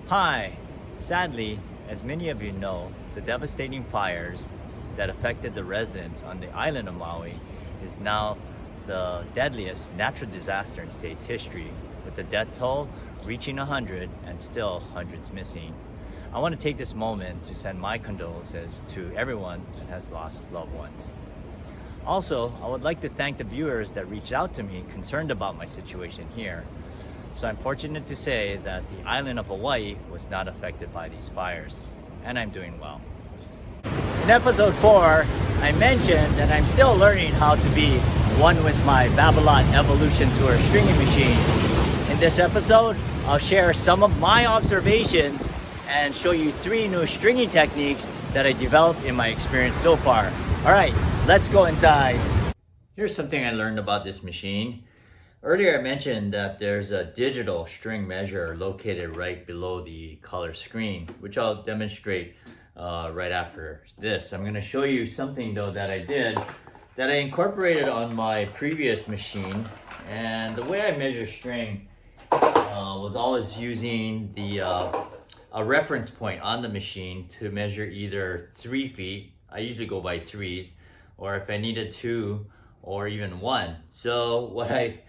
Hi! Sadly, as many of you know, the devastating fires that affected the residents on the island of Maui is now the deadliest natural disaster in state's history, with the death toll reaching 100 and still hundreds missing. I want to take this moment to send my condolences to everyone that has lost loved ones. Also, I would like to thank the viewers that reached out to me concerned about my situation here. So I'm fortunate to say that the island of Hawaii was not affected by these fires, and I'm doing well. In episode 4, I mentioned that I'm still learning how to be one with my Babolat Evolution Tour stringing machine. In this episode, I'll share some of my observations and show you 3 new stringing techniques that I developed in my experience so far. All right, let's go inside. Here's something I learned about this machine. Earlier I mentioned that there's a digital string measure located right below the color screen, which I'll demonstrate right after this. I'm going to show you something though that I did that I incorporated on my previous machine. And the way I measure string was always using a reference point on the machine to measure either 3 feet, I usually go by 3s, or if I needed 2 or even 1. So what I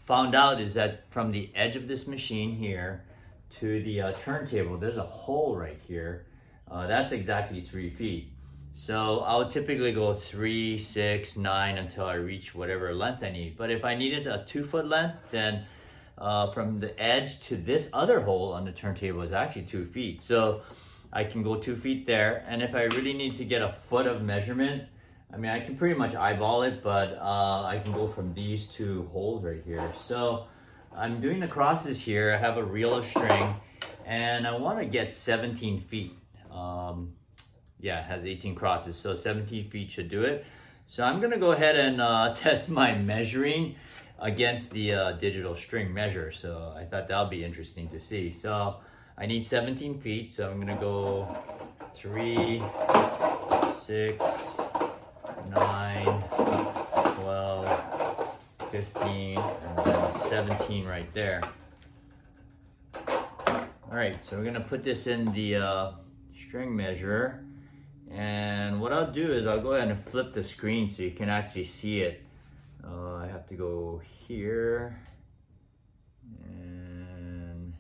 found out is that from the edge of this machine here to the turntable, there's a hole right here. That's exactly 3 feet. So I would typically go 3, 6, 9 until I reach whatever length I need. But if I needed a 2-foot length, then from the edge to this other hole on the turntable is actually 2 feet. So I can go 2 feet there. And if I really need to get a foot of measurement, I mean, I can pretty much eyeball it, but I can go from these 2 holes right here. So I'm doing the crosses here. I have a reel of string and I want to get 17 feet. Yeah, it has 18 crosses, so 17 feet should do it. So I'm gonna go ahead and test my measuring against the digital string measure. So I thought that would be interesting to see. So I need 17 feet, so I'm gonna go 3, 6, 9, 12, 15, and then 17 right there. All right, so we're gonna put this in the string measure. And what I'll do is I'll go ahead and flip the screen so you can actually see it. I have to go here and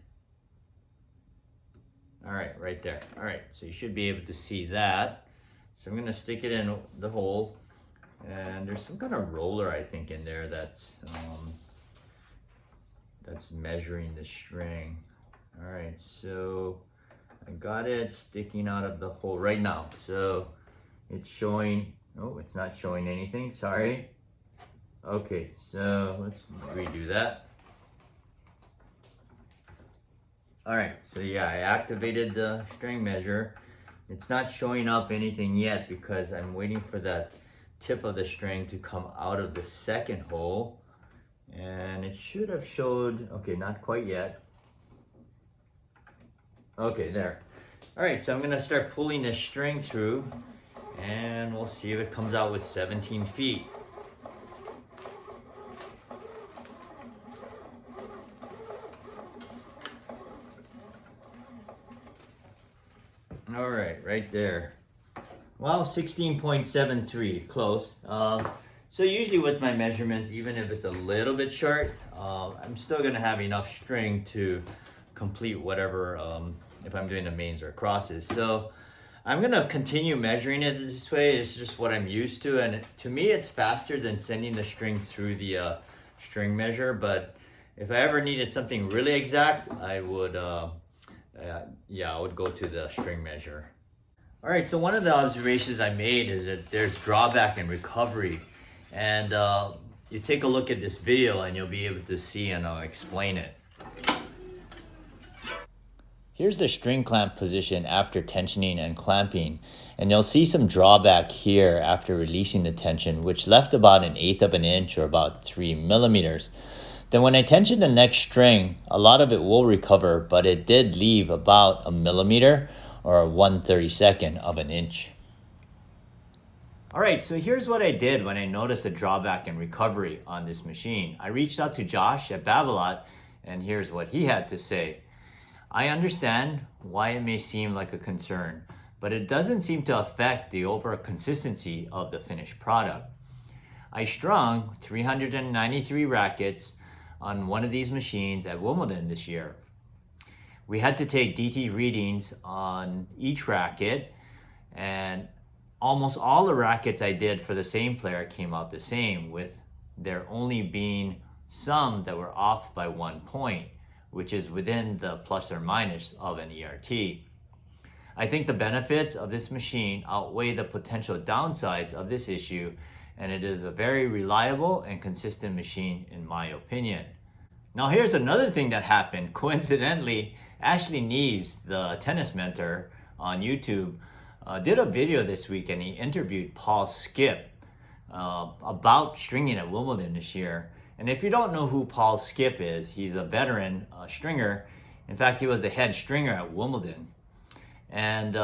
all right there. All right, so you should be able to see that. So I'm gonna stick it in the hole, and there's some kind of roller I think in there that's measuring the string. All right, so I got it sticking out of the hole right now. So it's showing, oh, it's not showing anything, sorry. Okay, so let's redo that. All right, so yeah, I activated the string measure. It's not showing up anything yet because I'm waiting for that tip of the string to come out of the second hole. And it should have showed, okay, not quite yet. Okay, there. All right, so I'm gonna start pulling this string through and we'll see if it comes out with 17 feet. All right there. Well, 16.73, close. So usually with my measurements, even if it's a little bit short, I'm still gonna have enough string to complete whatever, if I'm doing the mains or crosses. So I'm gonna continue measuring it this way. It's just what I'm used to, and to me it's faster than sending the string through the string measure. But if I ever needed something really exact, I would I would go to the string measure. All right, so one of the observations I made is that there's drawback and recovery, and you take a look at this video and you'll be able to see, and I'll explain it. Here's the string clamp position after tensioning and clamping, and you'll see some drawback here after releasing the tension, which left about 1/8 of an inch or about 3 millimeters. Then when I tension the next string, a lot of it will recover, but it did leave about 1 millimeter or 1/32 of an inch. All right, so here's what I did when I noticed a drawback in recovery on this machine. I reached out to Josh at Babolat, and here's what he had to say. I understand why it may seem like a concern, but it doesn't seem to affect the overall consistency of the finished product. I strung 393 rackets on one of these machines at Wimbledon this year. We had to take DT readings on each racket, and almost all the rackets I did for the same player came out the same, with there only being some that were off by 1 point, which is within the plus or minus of an ERT. I think the benefits of this machine outweigh the potential downsides of this issue, and it is a very reliable and consistent machine in my opinion. Now here's another thing that happened. Coincidentally, Ashley Neves, the tennis mentor on YouTube, did a video this week, and he interviewed Paul Skipp about stringing at Wimbledon this year. And if you don't know who Paul Skipp is, he's a veteran stringer. In fact, he was the head stringer at Wimbledon. And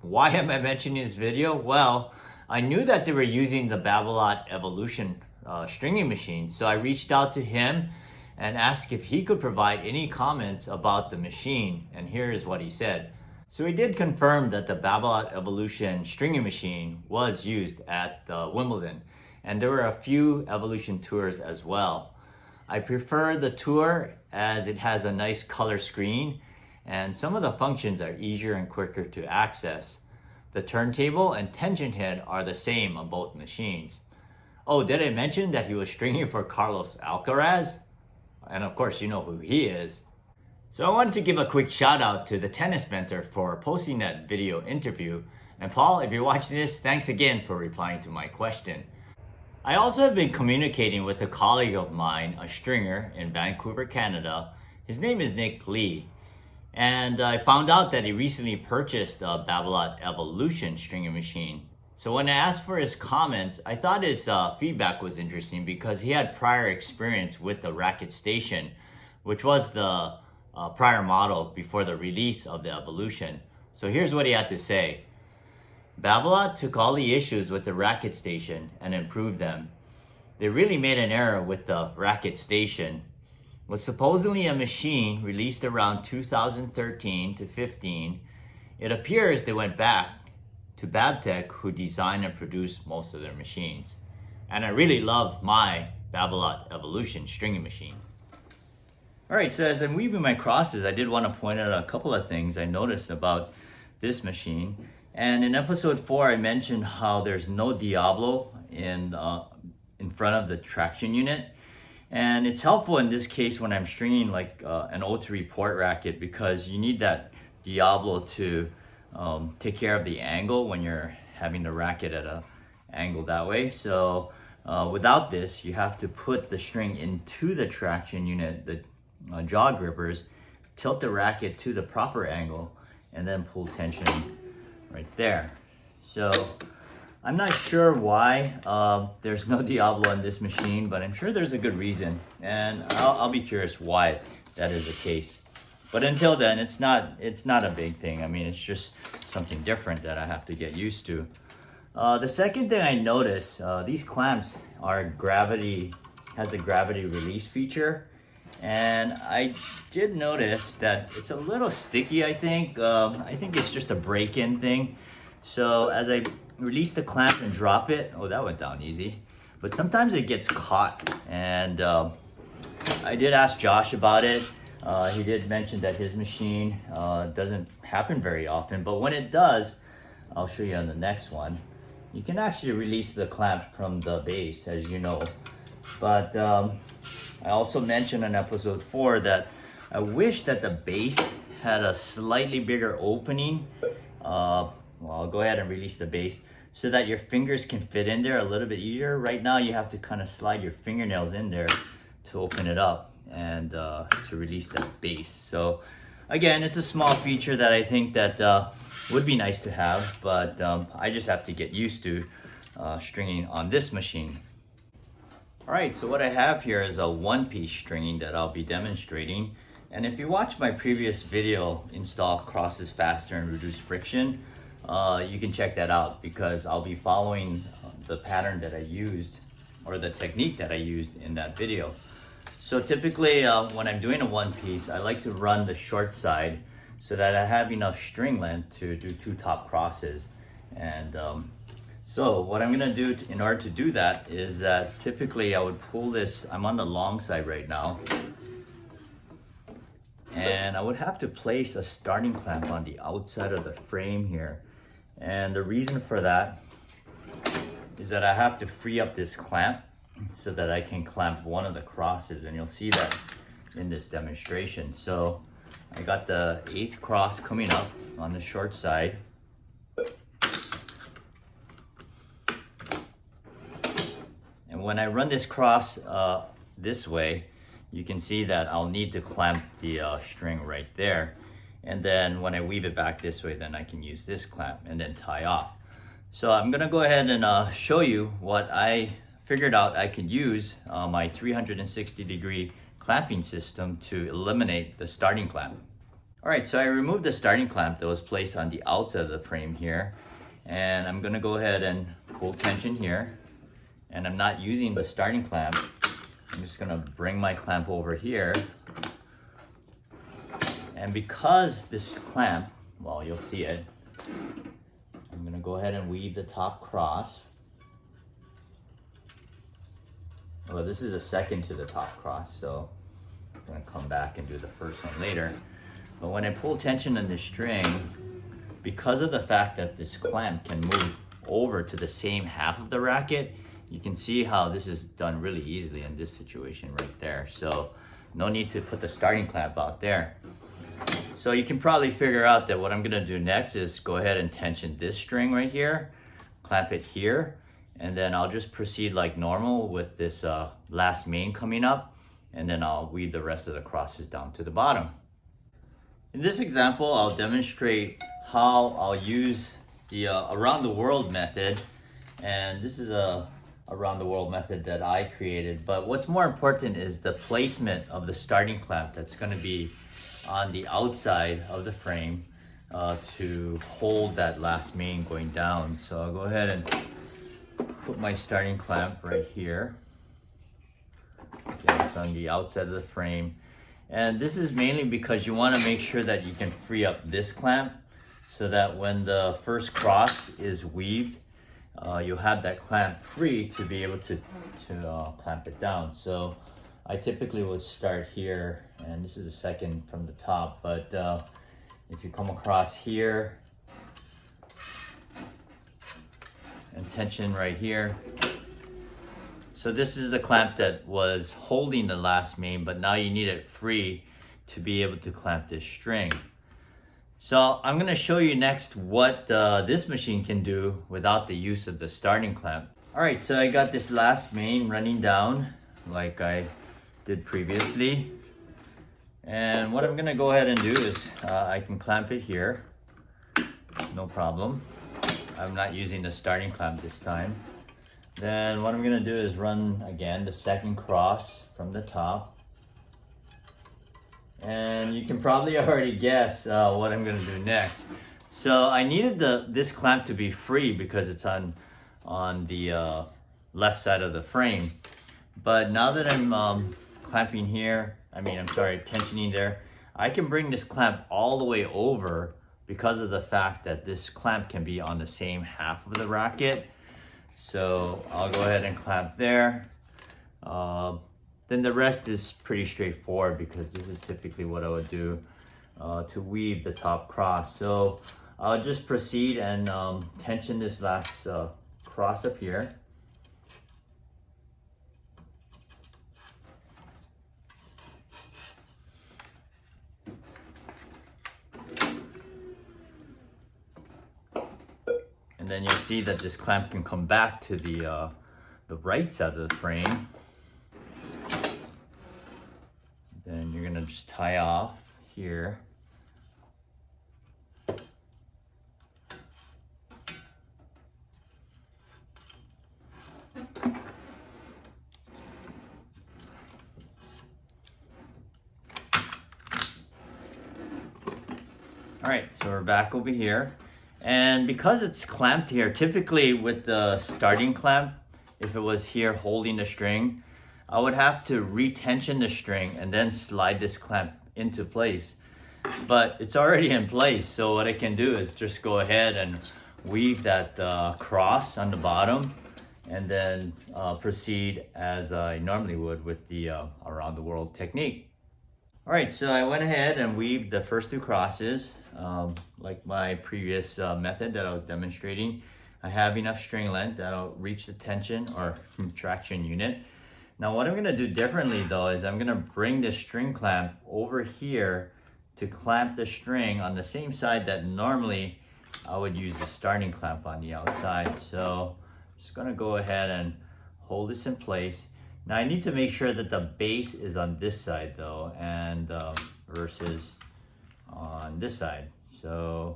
why am I mentioning this video? Well, I knew that they were using the Babolat Evolution stringing machine, so I reached out to him and asked if he could provide any comments about the machine, and here's what he said. So he did confirm that the Babolat Evolution stringing machine was used at Wimbledon, and there were a few Evolution Tours as well. I prefer the Tour as it has a nice color screen, and some of the functions are easier and quicker to access. The turntable and tension head are the same on both machines. Oh, did I mention that he was stringing for Carlos Alcaraz? And of course, you know who he is. So I wanted to give a quick shout out to the tennis mentor for posting that video interview. And Paul, if you're watching this, thanks again for replying to my question. I also have been communicating with a colleague of mine, a stringer in Vancouver, Canada. His name is Nick Lee. And I found out that he recently purchased a Babolat Evolution stringing machine. So when I asked for his comments, I thought his feedback was interesting because he had prior experience with the Racquet Station, which was the prior model before the release of the Evolution. So here's what he had to say. Babolat took all the issues with the Racquet Station and improved them. They really made an error with the Racquet Station. It was supposedly a machine released around 2013 to 15. It appears they went back to Babtech, who designed and produced most of their machines. And I really love my Babolat Evolution stringing machine. Alright, so as I'm weaving my crosses, I did want to point out a couple of things I noticed about this machine. And in episode 4, I mentioned how there's no Diablo in front of the traction unit. And it's helpful in this case when I'm stringing like an 03 port racket, because you need that Diablo to take care of the angle when you're having the racket at an angle that way. So without this, you have to put the string into the traction unit, the jaw grippers, tilt the racket to the proper angle, and then pull tension right there. So I'm not sure why there's no Diablo in this machine, but I'm sure there's a good reason, and I'll be curious why that is the case. But until then, it's not a big thing. I mean, it's just something different that I have to get used to. The second thing I noticed, these clamps are has a gravity release feature, and I did notice that it's a little sticky. I think it's just a break-in thing. So as I release the clamp and drop it, oh, that went down easy. But sometimes it gets caught, and I did ask Josh about it. He did mention that his machine doesn't happen very often, but when it does, I'll show you on the next one. You can actually release the clamp from the base, as you know. But I also mentioned in episode 4 that I wish that the base had a slightly bigger opening. Well, I'll go ahead and release the base so that your fingers can fit in there a little bit easier. Right now, you have to kind of slide your fingernails in there to open it up and to release that base. So again, it's a small feature that I think that would be nice to have, but I just have to get used to stringing on this machine. All right, so what I have here is a one-piece stringing that I'll be demonstrating. And if you watch my previous video, install crosses faster and reduce friction, you can check that out, because I'll be following the pattern that I used, or the technique that I used in that video. So typically when I'm doing a one piece, I like to run the short side so that I have enough string length to do 2 top crosses. And so what I'm gonna do in order to do that is that typically I would pull this, I'm on the long side right now, and I would have to place a starting clamp on the outside of the frame here. And the reason for that is that I have to free up this clamp so that I can clamp one of the crosses, and you'll see that in this demonstration. So I got the 8th cross coming up on the short side. And when I run this cross this way, you can see that I'll need to clamp the string right there. And then when I weave it back this way, then I can use this clamp and then tie off. So I'm gonna go ahead and show you what I figured out I could use my 360-degree clamping system to eliminate the starting clamp. All right, so I removed the starting clamp that was placed on the outside of the frame here. And I'm gonna go ahead and pull tension here. And I'm not using the starting clamp. I'm just gonna bring my clamp over here. And because this clamp, well, you'll see it, I'm gonna go ahead and weave the top cross. Well, this is a second to the top cross, so I'm gonna come back and do the first one later. But when I pull tension on this string, because of the fact that this clamp can move over to the same half of the racket, you can see how this is done really easily in this situation right there. So no need to put the starting clamp out there. So you can probably figure out that what I'm gonna do next is go ahead and tension this string right here, clamp it here, and then I'll just proceed like normal with this last main coming up, and then I'll weave the rest of the crosses down to the bottom. In this example, I'll demonstrate how I'll use the around the world method, and this is a around the world method that I created. But what's more important is the placement of the starting clamp that's going to be on the outside of the frame to hold that last main going down. So I'll go ahead and put my starting clamp right here. Okay, it's on the outside of the frame. And this is mainly because you want to make sure that you can free up this clamp so that when the first cross is weaved, you'll have that clamp free to be able to clamp it down. So I typically would start here, and this is the second from the top, but if you come across here and tension right here. So this is the clamp that was holding the last main, but now you need it free to be able to clamp this string. So I'm gonna show you next what this machine can do without the use of the starting clamp. All right, so I got this last main running down like I did previously. And what I'm gonna go ahead and do is I can clamp it here, no problem. I'm not using the starting clamp this time. Then what I'm gonna do is run again the second cross from the top. And you can probably already guess what I'm gonna do next. So I needed this clamp to be free because it's on the left side of the frame. But now that I'm clamping here, tensioning there, I can bring this clamp all the way over because of the fact that this clamp can be on the same half of the racket. So I'll go ahead and clamp there. Then the rest is pretty straightforward because this is typically what I would do to weave the top cross. So I'll just proceed and tension this last cross up here. And then you'll see that this clamp can come back to the right side of the frame. Then you're gonna just tie off here. All right, so we're back over here. And because it's clamped here, typically with the starting clamp, if it was here holding the string, I would have to retension the string and then slide this clamp into place. But it's already in place, so what I can do is just go ahead and weave that cross on the bottom and then proceed as I normally would with the around the world technique. All right, so I went ahead and weaved the first 2 crosses like my previous method that I was demonstrating. I have enough string length that'll reach the tension or traction unit. Now what I'm gonna do differently though is I'm gonna bring the string clamp over here to clamp the string on the same side that normally I would use the starting clamp on the outside. So I'm just gonna go ahead and hold this in place. Now I need to make sure that the base is on this side though, and versus on this side. So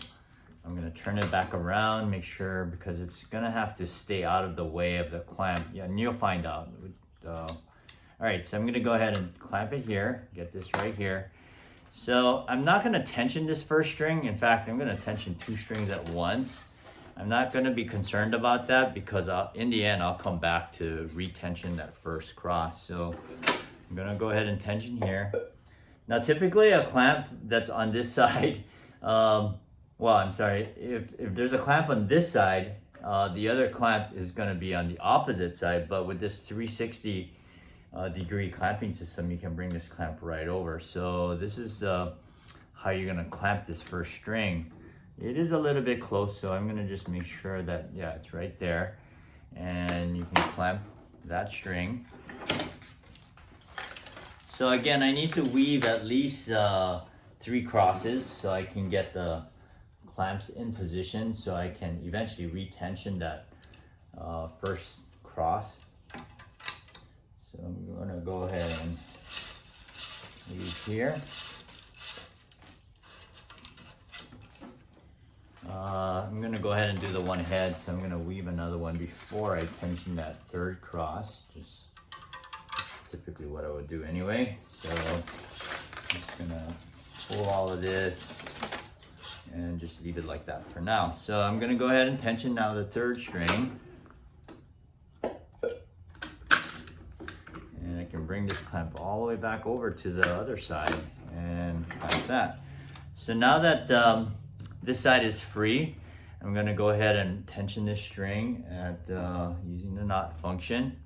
I'm gonna turn it back around, make sure, because it's gonna have to stay out of the way of the clamp. Yeah, and you'll find out. All right, so I'm gonna go ahead and clamp it here, get this right here. So I'm not gonna tension this first string. In fact, I'm gonna tension 2 strings at once. I'm not gonna be concerned about that because in the end, I'll come back to retension that first cross. So I'm gonna go ahead and tension here. Now, typically a clamp that's on this side, well, I'm sorry, if there's a clamp on this side, the other clamp is gonna be on the opposite side, but with this 360 degree clamping system, you can bring this clamp right over. So this is how you're gonna clamp this first string. It is a little bit close, so I'm gonna just make sure that, yeah, it's right there. And you can clamp that string. So again, I need to weave at least 3 crosses so I can get the clamps in position so I can eventually retension that first cross. So I'm gonna go ahead and weave here. I'm gonna go ahead and do the one head, so I'm gonna weave another one before I tension that 3rd cross. Just typically what I would do anyway. So I'm just gonna pull all of this and just leave it like that for now. So I'm gonna go ahead and tension now the 3rd string. And I can bring this clamp all the way back over to the other side and clamp that. So now that this side is free, I'm gonna go ahead and tension this string at using the knot function.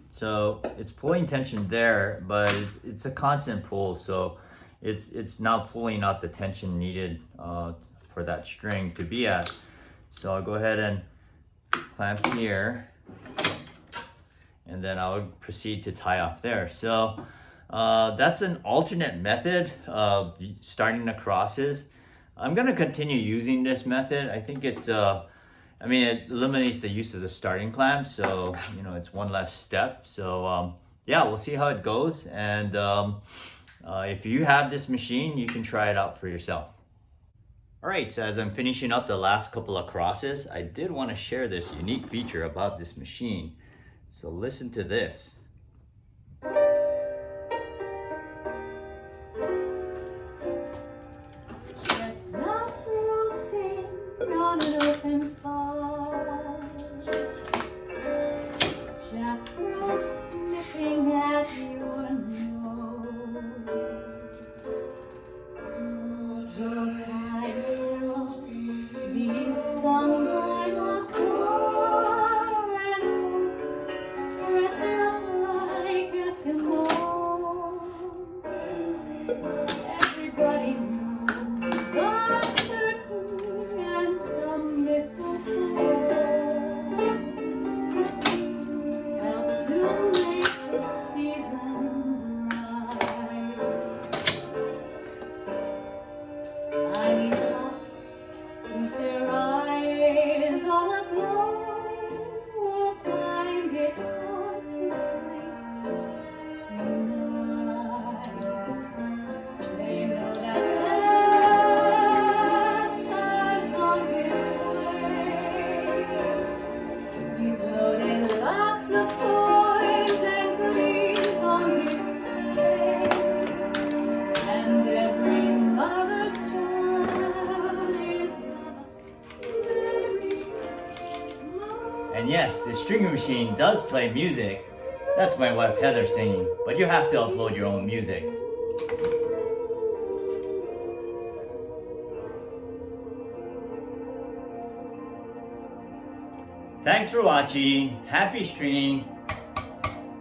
So it's pulling tension there, but it's a constant pull, so it's now pulling out the tension needed for that string to be at. So I'll go ahead and clamp here, and then I would proceed to tie off there. So that's an alternate method of starting the crosses. I'm gonna continue using this method. I think it's, I mean, it eliminates the use of the starting clamp, so, you know, it's one less step. So yeah, we'll see how it goes. And if you have this machine, you can try it out for yourself. All right, so as I'm finishing up the last couple of crosses, I did want to share this unique feature about this machine. So listen to this. Chestnuts roasting on an open fire. Jack frost nipping at your nose. Your carols being sung by the choir and folks dressed up like Eskimos. Everybody knows I'm certain and some mistletoe help to make the season bright. Tiny tots with their eyes all aglow will find it hard to sleep tonight. yes, the stringing machine does play music. That's my wife Heather singing, but you have to upload your own music. Thanks for watching, happy stringing,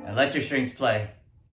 and let your strings play.